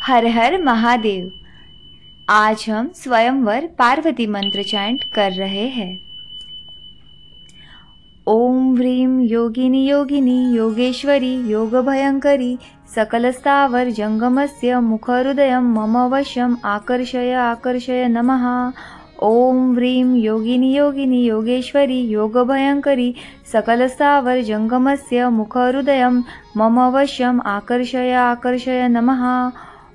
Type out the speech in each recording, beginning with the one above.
हर हर महादेव। आज हम स्वयंवर पार्वती मंत्र चैंट कर रहे हैं। ओम ह्रीं योगिनी योगिनी योगेश्वरी योग भयंकरी सकल स्थावर जंगमस्य मुखहृदयं मम वशम् आकर्षय आकर्षय नमः। ओम ह्रीं योगिनी योगिनी योगेश्वरी योग भयंकरी सकल स्थावर जंगमस्य मुखहृदयं मम वशम् आकर्षय आकर्षय नमः।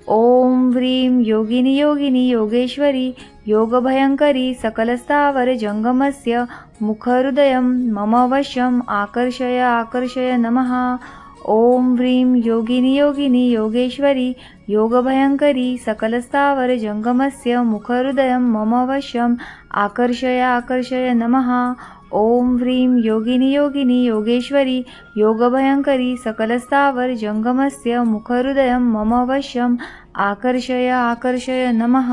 ओम ह्रीं योगिनी योगिनी योगेश्वरी योग भयंकरी सकल स्थावर जंगमस्य मुखहृदयं मम वशम् आकर्षय आकर्षय नमः। ओम ह्रीं योगिनी योगिनी योगेश्वरी योग भयंकरी सकल स्थावर जंगमस्य मुखहृदयं मम वशम् आकर्षय आकर्षय नमः। ओम ह्रीं योगिनी योगिनी योगेश्वरी योग भयंकरी सकल स्थावर जंगमस्य मुखहृदयं मम वशम् आकर्षय आकर्षय नमः।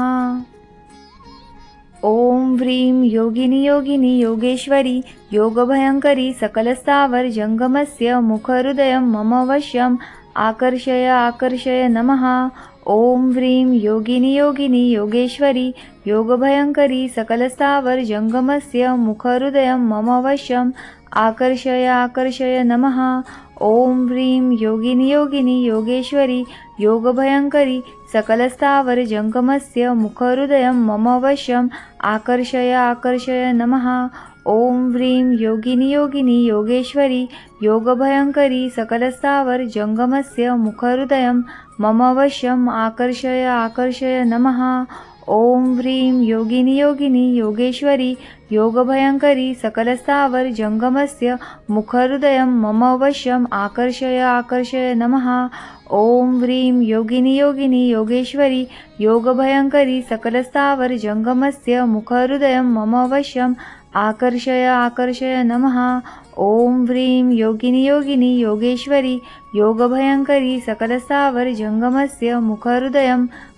ओम ह्रीं योगिनी योगिनी योगेश्वरी योग भयंकरी सकल स्थावर जंगमस्य मुखहृदयं मम वशम् आकर्षय आकर्षय नमः। ओम ह्रीं योगिनी योगिनी योगेश्वरी योग भयंकरी सकल स्थावर जंगमस्य मुखहृदयं मम वशम् आकर्षय आकर्षय नमः। ओम ह्रीं योगिनी योगिनी योगेश्वरी योग भयंकरी सकल स्थावर जंगमस्य मुखहृदयं मम वशम् आकर्षय आकर्षय नमः। ओम ह्रीं योगिनी योगिनी योगेश्वरी योग भयंकरी सकल स्थावर जंगमस्य मुखहृदयं मम वशम् आकर्षय आकर्षय नमः। ओम ह्रीं योगिनी योगिनी योगेश्वरी योग भयंकरी सकल स्थावर जंगमस्य मुखहृदयं मम वशम् आकर्षय आकर्षय नमः। ओम ह्रीं योगिनी योगिनी योगेश्वरी योग भयंकरी सकल स्थावर जंगमस्य मुखहृदयं मम वशम् आकर्षय आकर्षय नमः। ओम ह्रीं योगिनी योगिनी योगेश्वरी योग भयंकरी सकल स्थावर जंगमस्य मुखहृदयं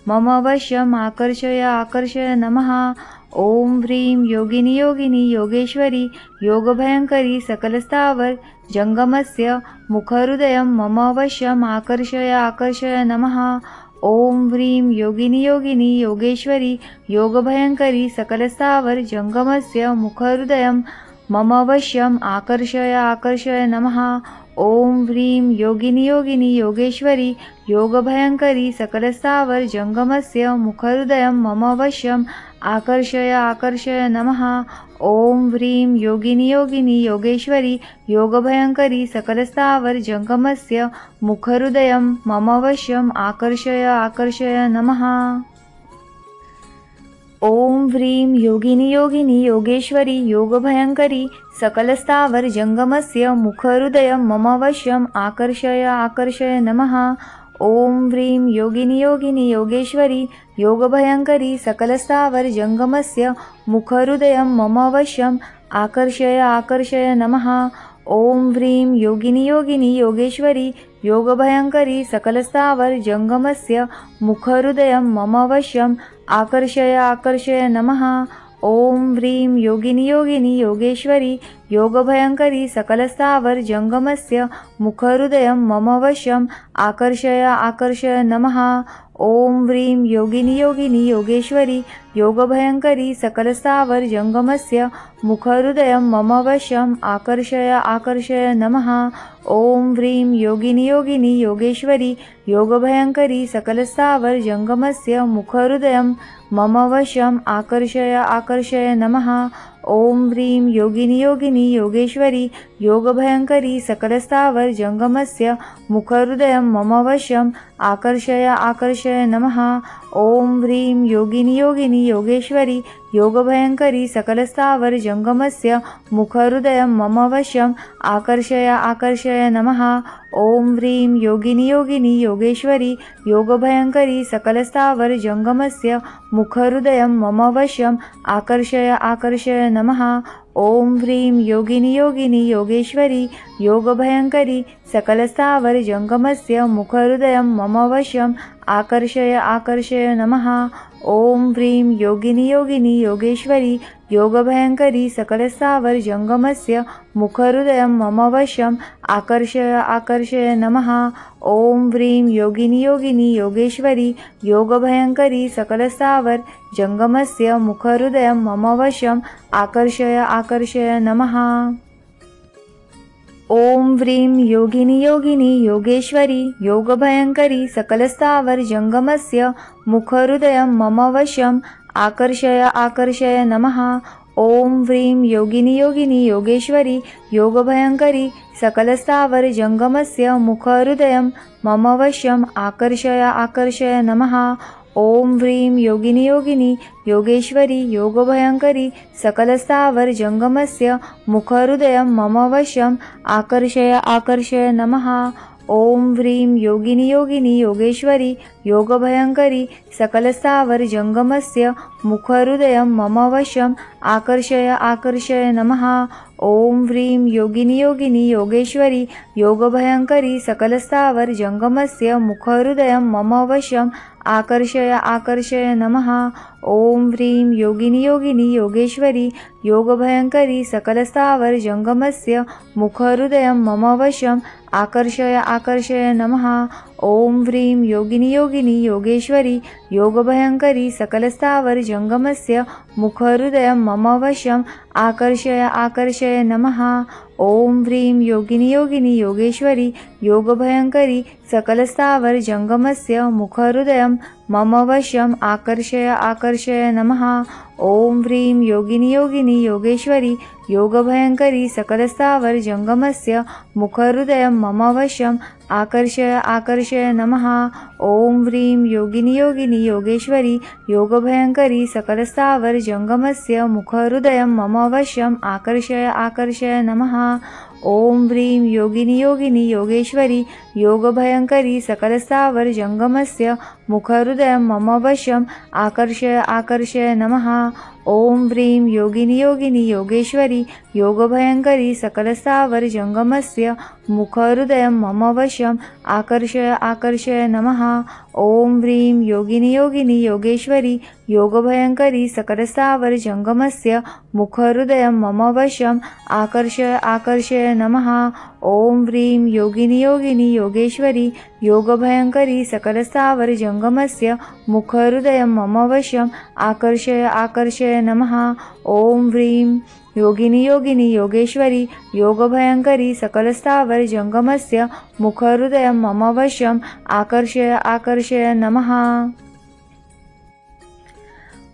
मम वशम् आकर्षय आकर्षय नमः। ओम ह्रीं योगिनी योगिनी योगेश्वरी योग भयंकरी सकल स्थावर जंगमस्य मुखहृदयं मम वशम् आकर्षय आकर्षय नमः। ओम ह्रीं योगिनी योगिनी योगेश्वरी योग भयंकरी सकल स्थावर जंगमस्य मुखहृदयं मम वशम् आकर्षय आकर्षय नमः। ओम ह्रीं योगिनी योगिनी योगेश्वरी योग भयंकरी सकल स्थावर जंगमस्य मुखहृदयं मम वशम् आकर्षय आकर्षय नमः। ओम ह्रीं योगिनी योगिनी योगेश्वरी योग भयंकरी सकल स्थावर जंगमस्य मुखहृदयं मम वशम् आकर्षय आकर्षय नमः। ओम ह्रीं योगिनी योगिनी योगेश्वरी योग भयंकरी सकल स्थावर जंगमस्य मुखहृदयं मम वशम् आकर्षय आकर्षय नमः। ओम ह्रीं योगिनी योगिनी योगेश्वरी योग भयंकरी सकल स्थावर जंगमस्य मुखहृदयं मम वशम् आकर्षय आकर्षय नमः। ओम ह्रीं योगिनी योगिनी योगेश्वरी योग भयंकरी सकल स्थावर जंगमस्य मुखहृदयं मम वशम् आकर्षय आकर्षय नमः। ओम ह्रीं योगिनी योगिनी योगेश्वरी योग भयंकरी सकल स्थावर जंगमस्य मुखहृदयं मम वशम् आकर्षय आकर्षय नमः। ओम ह्रीं योगिनी योगिनी योगेश्वरी योग भयंकरी सकल स्थावर जंगमस्य मुखहृदयं मम वशम् आकर्षय आकर्षय नमः। ओम ह्रीं योगिनी योगिनी योगेश्वरी योग भयंकरी सकल स्थावर जंगमस्य मुखहृदयं मम वशम् आकर्षय आकर्षय नमः। ओम ह्रीं योगिनी योगिनी योगेश्वरी योग भयंकरी सकल स्थावर जंगमस्य मुखहृदयं मम वशम् आकर्षय आकर्षय नमः। ओम ह्रीं योगिनी योगिनी योगेश्वरी योग भयंकरी सकल स्थावर जंगमस्य मुखहृदयं मम वशम् आकर्षय आकर्षय नमः। ओम ह्रीं योगिनी योगिनी योगेश्वरी योग भयंकरी सकल स्थावर जंगमस्य मुखहृदयं मम वशम् आकर्षय आकर्षय नमः। ओम ह्रीं योगिनी योगिनी योगेश्वरी योग भयंकरी सकल स्थावर जंगमस्य मुखहृदयं मम वशम् आकर्षय आकर्षय नमः। ॐ ह्रीं योगिनि योगिनि योगेश्वरी योगभयङ्करी सकलस्थावर जङ्गमस्य मुखहृदयं मम वशम् आकर्षय आकर्षय नमः। ॐ ह्रीं योगिनि योगिनि योगेश्वरी योगभयङ्करी सकलस्थावर जङ्गमस्य मुखहृदयं मम वशम् आकर्षय आकर्षय नमः। ॐ ह्रीं योगिनि योगिनि योगेश्वरी योगभयङ्करी सकलस्थावर जङ्गमस्य मुखहृदयं मम वशम् आकर्षय आकर्षय नमः। ॐ ह्रीं योगिनि योगिनि योगेश्वरी योगभयङ्करी सकलस्थावर जङ्गमस्य मुखहृदयं मम वशम् आकर्षय आकर्षय नमः। ॐ ह्रीं योगिनि योगिनि योगेश्वरी योगभयङ्करी सकलस्थावर जङ्गमस्य मुखहृदयं मम वशम् आकर्षय आकर्षय नमः। ॐ ह्रीं योगिनि योगिनि योगेश्वरी योगभयङ्करी सकलस्थावर जङ्गमस्य मुखहृदयं मम वशम् आकर्षय आकर्षय नमः। ॐ ह्रीं योगिनि योगिनि योगेश्वरी योगभयङ्करी सकलस्थावर जङ्गमस्य मुखहृदयं मम वशम् आकर्षय आकर्षय नमः। ॐ ह्रीं योगिनि योगिनि योगेश्वरी योगभयङ्करी सकलस्थावर जङ्गमस्य मुखहृदयं मम वशम् आकर्षय आकर्षय नमः। ॐ ह्रीं योगिनि योगिनि योगेश्वरी योगभयङ्करी सकलस्थावर जङ्गमस्य मुखहृदयं मम वशम् आकर्षय आकर्षय नमः। ॐ ह्रीं योगिनि योगिनि योगेश्वरी योगभयङ्करी सकलस्थावर जङ्गमस्य मुखहृदयं मम वशम् आकर्षय आकर्षय नमः। ॐ ह्रीं योगिनि योगिनि योगेश्वरी योगभयङ्करी सकलस्थावर जङ्गमस्य मुखहृदयं मम वशम् आकर्षय आकर्षय नमः। ॐ ह्रीं योगिनि योगिनि योगेश्वरी योगभयङ्करी सकलस्थावर जङ्गमस्य मुखहृदयं मम वशम् आकर्षय आकर्षय नमः। ॐ ह्रीं योगिनि योगिनि योगेश्वरी योगभयङ्करी सकलस्थावर जङ्गमस्य मुखहृदयं मम वशम् आकर्षय आकर्षय नमः। ॐ ह्रीं योगिनि योगिनि योगेश्वरी योगभयङ्करी सकलस्थावर जङ्गमस्य मुखहृदयं मम वशम् आकर्षय आकर्षय नमः। ॐ ह्रीं योगिनि योगिनि योगेश्वरी योगभयङ्करी सकलस्थावर जङ्गमस्य मुखहृदयं मम वशम् आकर्षय आकर्षय नमः। ॐ ह्रीं योगिनि योगिनि योगेश्वरी योगभयङ्करी सकलस्थावर जङ्गमस्य मुखहृदयं मम वशम् आकर्षय आकर्षय नमः। ॐ ह्रीं योगिनि योगिनि योगेश्वरी योगभयङ्करी सकलस्थावर जङ्गमस्य मुखहृदयं मम वशम् आकर्षय आकर्षय नमः।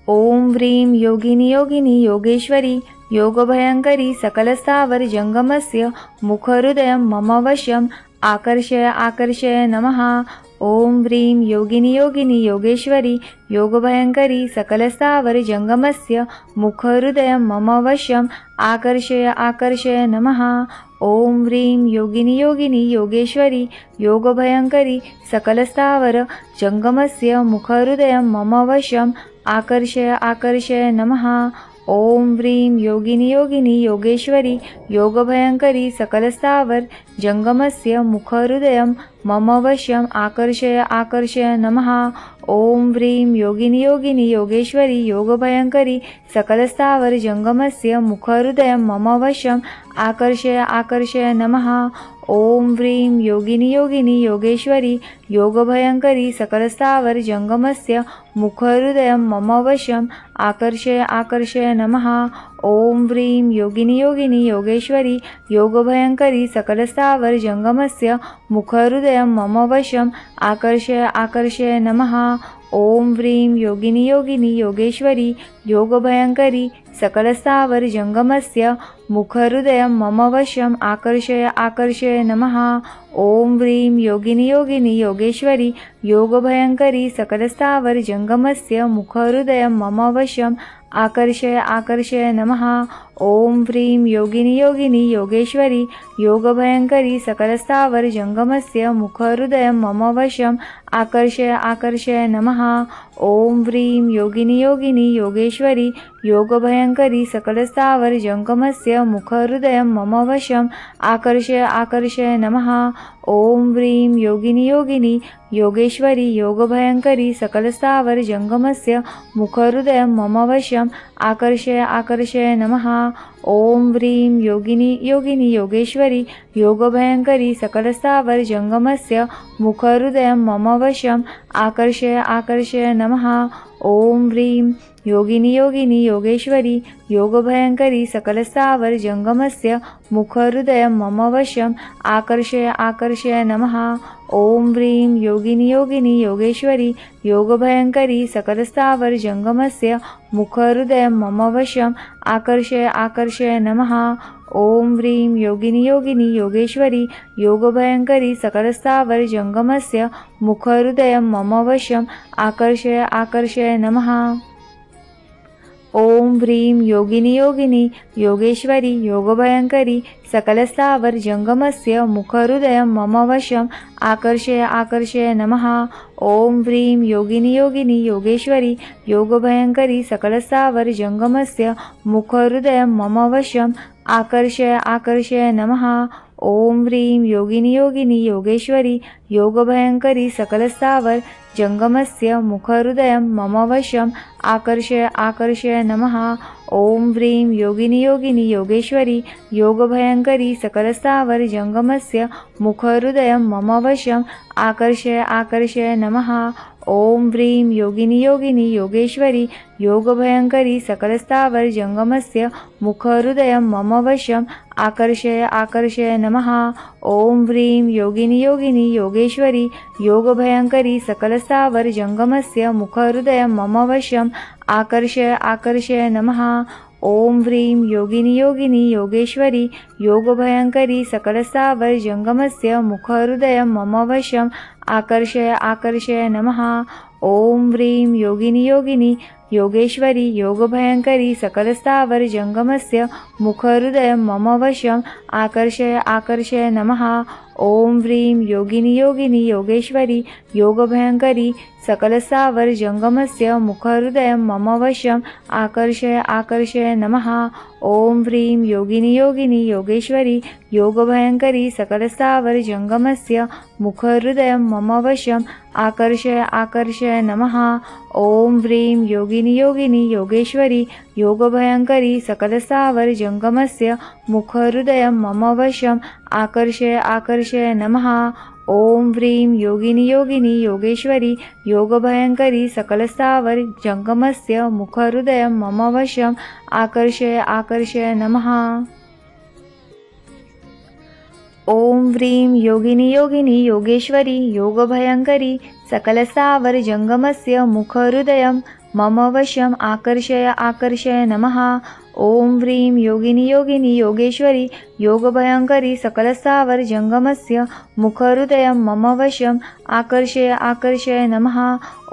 ॐ ह्रीं योगिनि योगिनि योगेश्वरी योगभयङ्करी सकलस्थावर जङ्गमस्य मुखहृदयं मम वशम् आकर्षय आकर्षय नमः। ॐ ह्रीं योगिनि योगिनि योगेश्वरी योगभयङ्करी सकलस्थावर जङ्गमस्य मुखहृदयं मम वशम् आकर्षय आकर्षय नमः। ॐ ह्रीं योगिनि योगिनि योगेश्वरी योगभयङ्करी सकलस्थावर जङ्गमस्य मुखहृदयं मम वशम् आकर्षय आकर्षय नमः। ॐ ह्रीं योगिनि योगिनि योगेश्वरी योगभयङ्करी सकलस्थावर जङ्गमस्य मुखहृदयं मम वशम् आकर्षय आकर्षय नमः। ॐ ह्रीं योगिनि योगिनि योगेश्वरी योगभयङ्करी सकलस्थावर जङ्गमस्य मुखहृदयं मम वशम् आकर्षय आकर्षय नमः। ॐ ह्रीं योगिनि योगिनि योगेश्वरी योगभयङ्करी सकलस्थावर जङ्गमस्य मुखहृदयं मम वशम् आकर्षय आकर्षय नमः। ॐ ह्रीं योगिनि योगिनि योगेश्वरी योगभयङ्करी सकलस्थावर जङ्गमस्य मुखहृदयं मम वशम् आकर्षय आकर्षय नमः। ॐ ह्रीं योगिनि योगिनि योगेश्वरी योगभयङ्करी सकलस्थावर जङ्गमस्य मुखहृदयं मम वशम् आकर्षय आकर्षय नमः। ॐ ह्रीं योगिनि योगिनि योगेश्वरी योगभयङ्करी सकलस्थावर जङ्गमस्य मुखहृदयं मम वशम् आकर्षय आकर्षय नमः। ॐ ह्रीं योगिनि योगिनि योगेश्वरी योगभयङ्करी सकलस्थावर जङ्गमस्य मुखहृदयं मम वशम् आकर्षय आकर्षय नमः। ॐ व्रीं योगिनि योगिनि योगेश्वरि योगभयङ्करि सकलस्थावर जङ्गमस्य मुखहृदयं मम वशम् आकर्षय आकर्षय नमः। ॐ व्रीं योगिनि योगिनि योगेश्वरि योगभयङ्करि सकलस्थावर जङ्गमस्य मुखहृदयं मम वशम् आकर्षय आकर्षय नमः। ॐ व्रीं योगिनि योगिनि योगेश्वरि योगभयङ्करि सकलस्थावर जङ्गमस्य मुखहृदयं मम वशम् आकर्षय आकर्षय नमः। ॐ व्रीं योगिनि योगिनि योगेश्वरि योगभयङ्करि सकलस्थावर जङ्गमस्य मुखहृदयं मम वशम् आकर्षय आकर्षय नमः। ॐ व्रीं योगिनि योगिनि योगेश्वरि योगभयङ्करि सकलस्थावर जङ्गमस्य मुखहृदयं मम वशम् आकर्षय आकर्षय नमः। ॐ व्रीं योगिनि योगिनि योगेश्वरि योगभयङ्करि सकलस्थावर जङ्गमस्य मुखहृदयं मम वशम् आकर्षय आकर्षय नमः। ॐ व्रीं योगिनि योगिनि योगेश्वरि योगभयङ्करि सकलस्थावर जङ्गमस्य मुखहृदयं मम वशम् आकर्षय आकर्षय नमः। ॐ व्रीं योगिनि योगिनि योगेश्वरि योगभयङ्करि सकलस्थावर जङ्गमस्य मुखहृदयं मम वशम् आकर्षय आकर्षय नमः। ॐ व्रीं योगिनि योगिनि योगेश्वरि योगभयङ्करि सकलस्थावर जङ्गमस्य मुखहृदयं मम वशम् आकर्षय आकर्षय नमः। ॐ व्रीं योगिनि योगिनि योगेश्वरि योगभयङ्करि सकलस्थावर जङ्गमस्य मुखहृदयं मम वशम् आकर्षय आकर्षय नमः। ॐ व्रीं योगिनि योगिनि योगेश्वरि योगभयङ्करि सकलस्थावर जङ्गमस्य मुखहृदयं मम वशम् आकर्षय आकर्षय नमः। ॐ व्रीं योगिनि योगिनि योगेश्वरि योगभयङ्करि सकलस्थावर जङ्गमस्य मुखहृदयं मम वशम् आकर्षय आकर्षय नमः। ॐ व्रीं योगिनि योगिनि योगेश्वरि योगभयङ्करि सकलस्थावर जङ्गमस्य मुखहृदयं मम वशम् आकर्षय आकर्षय नमः। ॐ व्रीं योगिनि योगिनि योगेश्वरि योगभयङ्करि सकलस्थावर जङ्गमस्य मुखहृदयं मम वशम् आकर्षय आकर्षय नमः। ॐ व्रीं योगिनि योगिनि योगेश्वरि योगभयङ्करि सकलस्थावर जङ्गमस्य मुखहृदयं मम वशम् आकर्षय आकर्षय नमः। ॐ व्रीं योगिनि योगिनि योगेश्वरि योगभयङ्करि सकलस्थावर जङ्गमस्य मुखहृदयं मम वशम् आकर्षय आकर्षय नमः। ॐ व्रीं योगिनि योगिनि योगेश्वरि योगभयङ्करि सकलस्थावर जङ्गमस्य मुखहृदयं मम वशम् आकर्षय आकर्षय नमः। ॐ व्रीं योगिनि योगिनि योगेश्वरि योगभयङ्करि सकलस्थावर जङ्गमस्य मुखहृदयं मम वशम् आकर्षय आकर्षय नमः। ॐ व्रीं योगिनि योगिनि योगेश्वरि योगभयङ्करि सकलस्थावर जङ्गमस्य मुखहृदयं मम वशम् आकर्षय आकर्षय नमः। ॐ व्रीं योगिनि योगिनि योगेश्वरि योगभयङ्करि सकलस्थावर जङ्गमस्य मुखहृदयं मम वशम् आकर्षय आकर्षय नमः।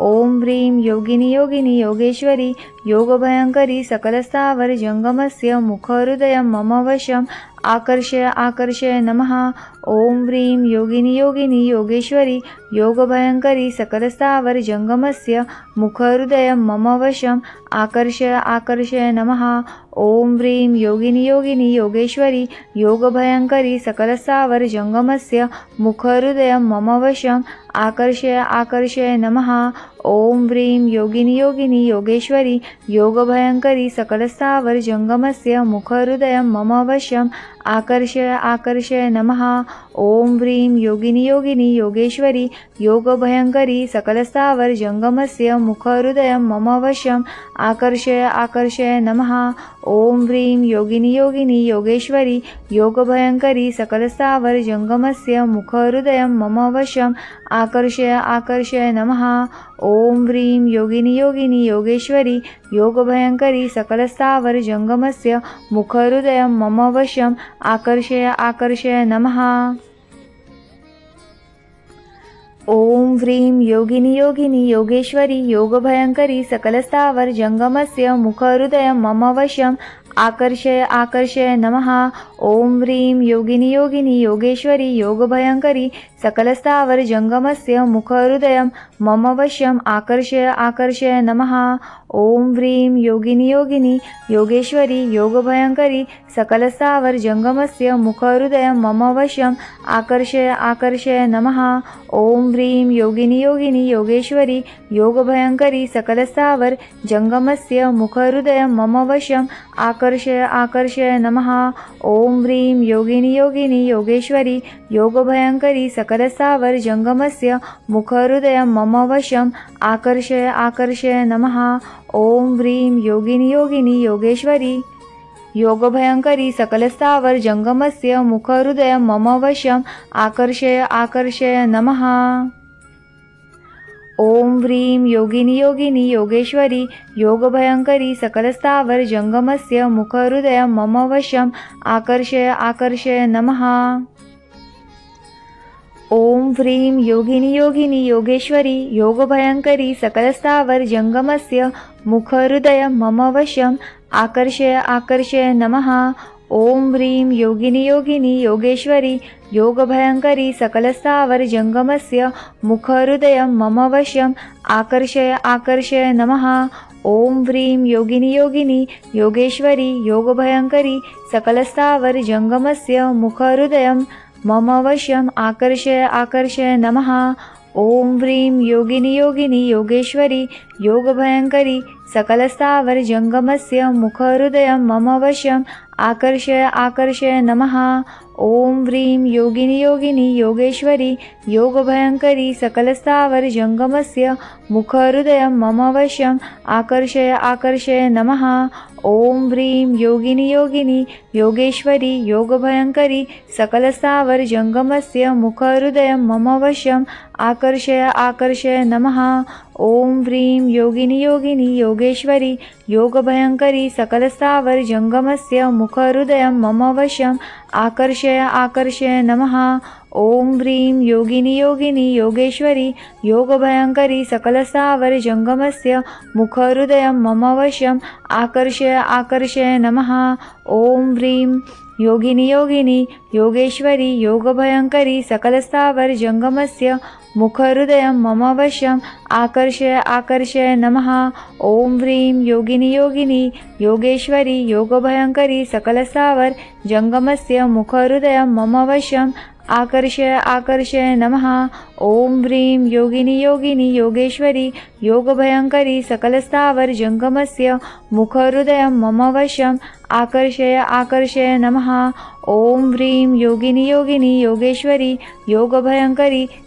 ॐ व्रीं योगिनि योगिनि योगेश्वरि योगभयङ्करि सकलस्थावर जङ्गमस्य मुखहृदयं मम वशम् आकर्षय आकर्षय नमः। ॐ व्रीं योगिनि योगिनि योगेश्वरि योगभयङ्करि सकलस्थावर जङ्गमस्य मुखहृदयं मम वशम् आकर्षय आकर्षय नमः। ॐ व्रीं योगिनि योगिनि योगेश्वरि योगभयङ्करि सकलस्थावर जङ्गमस्य मुखहृदयं मम वशम् आकर्षय आकर्षय नमः। ॐ व्रीं योगिनि योगिनि योगेश्वरि योगभयङ्करि सकलस्थावर जङ्गमस्य मुखहृदयं मम वशम् आकर्षय आकर्षय नमः। ॐ व्रीं योगिनि योगिनि योगेश्वरि योगभयङ्करि सकलस्थावर जङ्गमस्य मुखहृदयं मम वशम् आकर्षय आकर्षय नमः। ॐ व्रीं योगिनि योगिनि योगेश्वरि योगभयङ्करि सकलस्थावर जङ्गमस्य मुखहृदयं मम वशम् आकर्षय आकर्षय नमः। ॐ व्रीं योगिनि योगिनि योगेश्वरि योगभयङ्करि सकलस्थावर जङ्गमस्य मुखहृदयं मम वशम् आकर्षय आकर्षय नमः। ॐ व्रीं योगिनि योगिनि योगेश्वरि योगभयङ्करि सकलस्थावर जङ्गमस्य मुखहृदयं मम वशम् आकर्षय आकर्षय नमः। ॐ व्रीं योगिनि योगिनि योगेश्वरि योगभयङ्करि सकलस्थावर जंगमस्य मुखहृदयं मम वश्यम् आकर्षय आकर्षय नमः। ओम व्रीं योगिनी योगिनी योगेश्वरी योगभयंकरी सकलस्थावर जंगमस्य मुखहृदयं मम वश्यम् आकर्षय आकर्षय नमः। ओम व्रीं योगिनी योगिनी योगेश्वरी योगभयंकरी सकलस्थावर जंगमस्य मुखहृदयं मम वश्यम् आकर्षय आकर्षय नमः। ओम व्रीं योगिनी योगिनी योगेश्वरी योगभयंकरी सकलस्थावर जंगमस्य मुखहृदयं मम वश्यम् आकर्षय आकर्षय नमः। ओम व्रीं योगिनी योगिनी योगेश्वरी योगभयंकरी सकलस्थावर जंगमस्य मुखहृदयं मम वश्यम् आकर्षय आकर्षय नमः। ओम व्रीं योगिनी योगिनी योगेश्वरी योगभयंकरी सकलस्थावर जंगमस्य मुखहृदयं मम वश्यम् आकर्षय आकर्षय नमः। ओम व्रीं योगिनी योगिनी योगेश्वरी योगभयंकरी सकलस्थावर जंगमस्य मुखहृदयं मम वश्यम् आकर्षय आकर्षय नमः। ओम व्रीं योगिनी योगिनी योगेश्वरी योगभयंकरी सकलस्थावर जंगमस्य मुखहृदयं मम वश्यम् आकर्षय आकर्षय नमः। ओम व्रीं योगिनी योगिनी योगेश्वरी योगभयंकरी सकलस्थावर जंगमस्य मुखहृदयं मम वश्यम् आकर्षय आकर्षय नमः। ओम व्रीं योगिनी योगिनी योगेश्वरी योगभयंकरी सकलस्थावर जंगमस्य मुखहृदयं मम वश्यम् आकर्षय आकर्षय नमः। ओम व्रीं योगिनी योगिनी योगेश्वरी योगभयंकरी सकलस्थावर जंगमस्य मुखहृदयं मम वश्यम् आकर्षय आकर्षय नमः। ओम व्रीं योगिनी योगिनी योगेश्वरी योगभयंकरी सकलस्थावर जंगमस्य मुखहृदयं मम वश्यम् आकर्षय आकर्षय नमः। ओम व्रीं योगिनी योगिनी योगेश्वरी योगभयंकरी सकलस्थावर जंगमस्य मुखहृदयं मम वश्यम् आकर्षय आकर्षय नमः। ओम व्रीं योगिनी योगिनी योगेश्वरी योगभयंकरी सकलस्थावर जंगमस्य मुखहृदयं मम वश्यम् आकर्षय आकर्षय नमः। ओम व्रीं योगिनी योगिनी योगेश्वरी योगभयंकरी सकलस्थावर जंगमस्य मुखहृदयं मम वश्यम् आकर्षय आकर्षय नमः। ओम व्रीं योगिनी योगिनी योगेश्वरी योगभयंकरी सकलस्थावर जंगमस्य मुखहृदयं मम वश्यम् आकर्षय आकर्षय नमः। ओम व्रीं योगिनी योगिनी योगेश्वरी योगभयंकरी सकलस्थावर जंगमस्य मुखहृदयं मम वश्यम् आकर्षय आकर्षय नमः। ओम व्रीं योगिनी योगिनी योगेश्वरी योगभयंकरी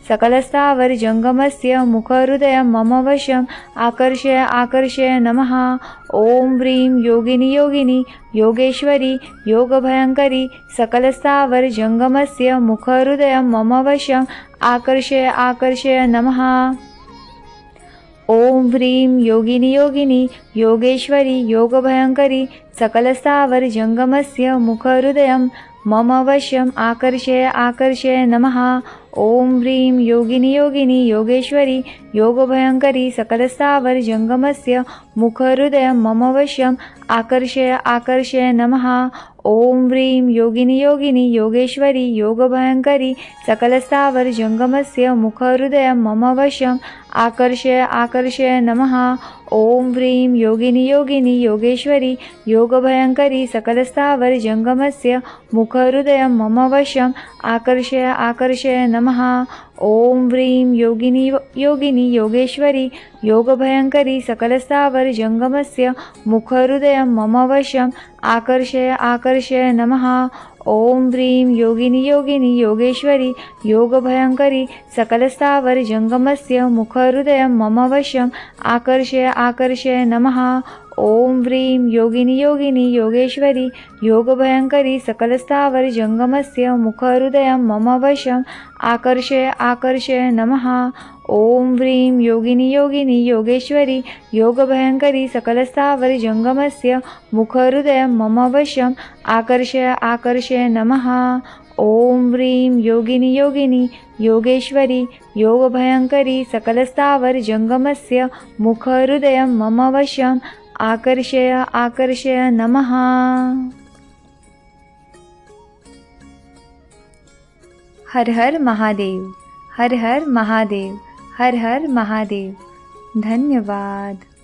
सकलस्थावर जंगमस्य मुखहृदयं मम वश्यम् आकर्षय आकर्षय नमः। ओम व्रीं योगिनी योगिनी योगेश्वरी योगभयंकरी सकलस्थावर जंगमस्य मुखहृदयं मम वश्यम् आकर्षय आकर्षय नमः। ओम व्रीं योगिनी योगिनी योगेश्वरी योगभयंकरी सकलस्थावर जंगमस्य मुखहृदयं मम वश्यम् आकर्षय आकर्षय नमः। ओम व्रीं योगिनी योगिनी योगेश्वरी योगभयंकरी सकलस्थावर जंगमस्य मुखहृदयं मम वश्यम् आकर्षय आकर्षय नमः। ओम व्रीं योगिनी योगिनी योगेश्वरी योगभयंकरी सकलस्थावर जंगमस्य मुखहृदयं मम वश्यम् आकर्षय आकर्षय नमः। ओम व्रीं योगिनी योगिनी योगेश्वरी योगभयंकरी सकलस्थावर जंगमस्य मुखहृदयं मम वश्यम् आकर्षय आकर्षय नमः। ओम व्रीं योगिनी योगिनी योगेश्वरी योगभयंकरी सकलस्थावर जंगमस्य मुखहृदयं मम वश्यम् आकर्षय आकर्षय नमः। ओम व्रीं योगिनी योगिनी योगेश्वरी योगभयंकरी सकलस्थावर जंगमस्य मुखहृदयं मम वश्यम् आकर्षय आकर्षय नमः। ओम व्रीं योगिनी योगिनी योगेश्वरी योगभयंकरी सकलस्थावर जंगमस्य मुखहृदयं मम वश्यम् आकर्षय आकर्षय नमः। ओम व्रीं योगिनी योगिनी योगेश्वरी योगभयंकरी सकलस्थावर जंगमस्य मुखहृदयं मम वश्यम् आकर्षय आकर्षय नमः। ओम व्रीं योगिनी योगिनी योगेश्वरी योगभयंकरी सकलस्थावर जंगमस्य मुखहृदयं मम वश्यम् आकर्षय आकर्षय नमः। हर हर महादेव। हर हर महादेव. हर हर महादेव. धन्यवाद.